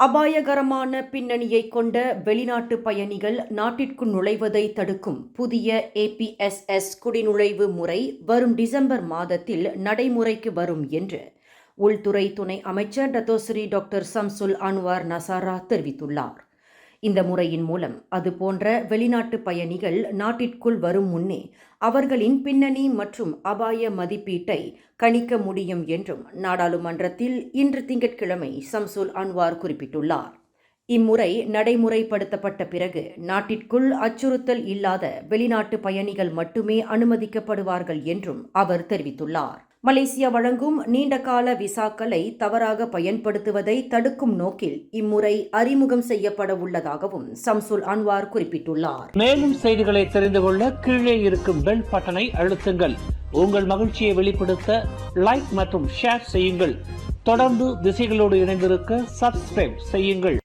அபாயகரமான பின்னணியை கொண்ட வெளிநாட்டு பயணிகள் நாட்டிற்குள் நுழைவதை தடுக்கும் புதிய APSS குடிநுழைவு முறை வரும் டிசம்பர் மாதத்தில் நடைமுறைக்கு வரும் என்று உள்துறை துணை அமைச்சர் டத்தோஸ்ரீ டாக்டர் சம்சுல் அன்வார் நசாரா தெரிவித்துள்ளார். இந்த முறையின் மூலம் அதுபோன்ற வெளிநாட்டு பயணிகள் நாட்டிற்குள் வரும் முன்னே அவர்களின் பின்னணி மற்றும் அபாய மதிப்பீட்டை கணிக்க முடியும் என்றும் நாடாளுமன்றத்தில் இன்று திங்கட்கிழமை சம்சுல் அன்வார் குறிப்பிட்டுள்ளார். இம்முறை நடைமுறைப்படுத்தப்பட்ட பிறகு நாட்டிற்குள் அச்சுறுத்தல் இல்லாத வெளிநாட்டு பயணிகள் மட்டுமே அனுமதிக்கப்படுவார்கள் என்றும் அவர் தெரிவித்துள்ளார். மலேசியா வழங்கும் நீண்டகால விசாக்களை தவறாக பயன்படுத்துவதை தடுக்கும் நோக்கில் இம்முறை அறிமுகம் செய்யப்பட உள்ளதாகவும் சம்சுல் அன்வார் குறிப்பிட்டுள்ளார். மேலும் செய்திகளை தெரிந்து கொள்ள கீழே இருக்கும் பெல் பட்டனை அழுத்துங்கள். உங்கள் மகிழ்ச்சியை வெளிப்படுத்த லைக் மற்றும் ஷேர் செய்யுங்கள். தொடர்ந்து திசைகளோடு இணைந்திருக்க சப்ஸ்கிரைப் செய்யுங்கள்.